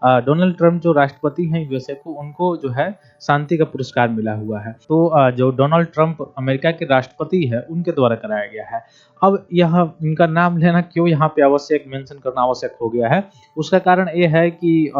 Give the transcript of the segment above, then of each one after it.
Donald Trump जो राष्ट्रपति हैं यूएसए को, उनको जो है शांति का पुरस्कार मिला हुआ है। तो जो डोनाल्ड ट्रंप अमेरिका के राष्ट्रपति है, उनके द्वारा कराया गया है। अब यह इनका नाम लेना क्यों यहाँ पे आवश्यक मेंशन करना आवश्यक हो गया है, उसका कारण ये है कि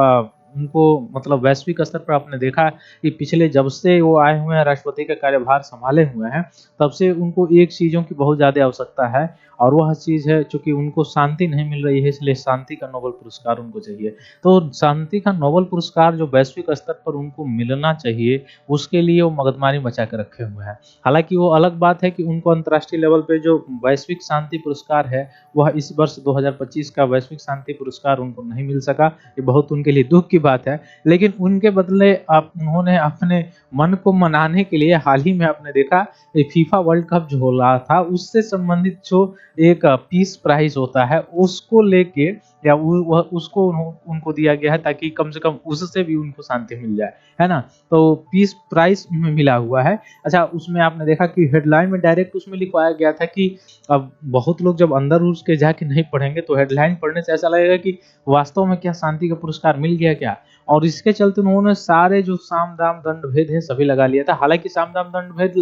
उनको मतलब वैश्विक स्तर पर आपने देखा कि पिछले जब से वो आए हुए हैं, राष्ट्रपति का कार्यभार संभाले हुए हैं, तब से उनको एक चीज़ों की बहुत ज़्यादा आवश्यकता है, और वह चीज़ है चूँकि उनको शांति नहीं मिल रही है, इसलिए शांति का नोबेल पुरस्कार उनको चाहिए। तो शांति का नोबेल पुरस्कार जो वैश्विक स्तर पर उनको मिलना चाहिए, उसके लिए वो मगजमारी मचा के रखे हुए हैं। हालाँकि वो अलग बात है कि उनको अंतर्राष्ट्रीय लेवल पे जो वैश्विक शांति पुरस्कार है, वह इस वर्ष 2025 का वैश्विक शांति पुरस्कार उनको नहीं मिल सका। ये बहुत उनके लिए दुःख की बात है। लेकिन उनके बदले आप उन्होंने अपने मन को मनाने के लिए हाल ही में आपने देखा ये फीफा वर्ल्ड कप जो हो रहा था, उससे संबंधित जो एक पीस प्राइज़ होता है, उसको लेके या वह उसको उनको दिया गया है, ताकि कम से कम उससे भी उनको शांति मिल जाए, है ना? तो पीस प्राइज़ उन्हें मिला हुआ है। अच्छा, उसमें आपने देखा कि हेडलाइन में डायरेक्ट उसमें लिखवाया गया था कि अब बहुत लोग जब अंदर घुस के जाके नहीं पढ़ेंगे, तो हेडलाइन पढ़ने से ऐसा लगेगा कि वास्तव में क्या शांति का पुरस्कार मिल गया क्या? और इसके चलते उन्होंने सारे जो साम, दाम, दंड, भेद है सभी लगा लिया था। हालाँकि साम, दाम, दंड, भेद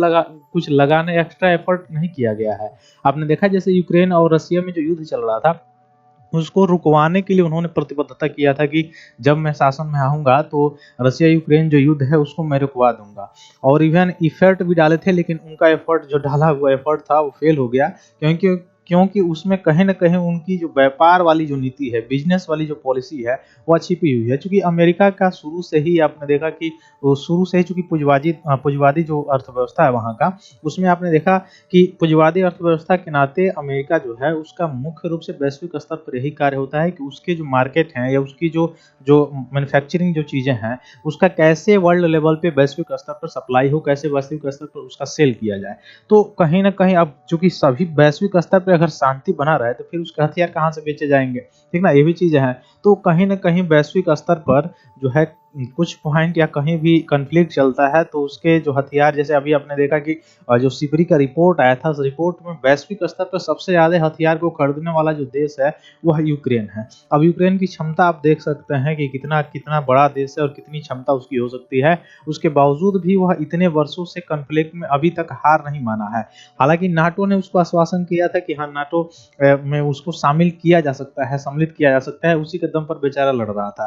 कुछ लगाने एक्स्ट्रा एफर्ट नहीं किया गया है। आपने देखा जैसे यूक्रेन और रशिया में जो युद्ध चल रहा था, उसको रुकवाने के लिए उन्होंने प्रतिबद्धता किया था कि जब मैं शासन में आऊँगा तो रशिया यूक्रेन जो युद्ध है उसको मैं रुकवा दूँगा। और इवन एफर्ट भी डाले थे, लेकिन उनका एफर्ट जो डाला हुआ एफर्ट था वो फेल हो गया, क्योंकि क्योंकि उसमें कहीं न कहीं उनकी जो व्यापार वाली जो नीति है, बिज़नेस वाली जो पॉलिसी है, वह छिपी हुई है। चूँकि अमेरिका का शुरू से ही आपने देखा कि वो शुरू से ही चूँकि पूंजीवादी जो अर्थव्यवस्था है वहाँ का, उसमें आपने देखा कि पूंजीवादी अर्थव्यवस्था के नाते अमेरिका जो है उसका मुख्य रूप से वैश्विक स्तर पर यही कार्य होता है कि उसके जो मार्केट हैं या उसकी जो जो मैन्युफैक्चरिंग जो चीज़ें हैं, उसका कैसे वर्ल्ड लेवल पे वैश्विक स्तर पर सप्लाई हो, कैसे वैश्विक स्तर पर उसका सेल किया जाए। तो कहीं न कहीं अब चूँकि सभी वैश्विक स्तर पे अगर शांति बना रहे, तो फिर उसके हथियार कहाँ से बेचे जाएँगे, ठीक ना? ये भी चीज़ें हैं। तो कहीं न कहीं वैश्विक स्तर पर जो है कुछ पॉइंट या कहीं भी कॉन्फ्लिक्ट चलता है, तो उसके जो हथियार, जैसे अभी आपने देखा कि जो सिपरी का रिपोर्ट आया था, उस रिपोर्ट में वैश्विक स्तर पर सबसे ज़्यादा हथियार को खरीदने वाला जो देश है, वह यूक्रेन है। अब यूक्रेन की क्षमता आप देख सकते हैं कि कितना कितना बड़ा देश है और कितनी क्षमता उसकी हो सकती है। उसके बावजूद भी वह इतने वर्षों से कॉन्फ्लिक्ट में अभी तक हार नहीं माना है। हालाँकि नाटो ने उसको आश्वासन किया था कि हाँ, नाटो में उसको शामिल किया जा सकता है, सम्मिलित किया जा सकता है, उसी के दम पर बेचारा लड़ रहा था।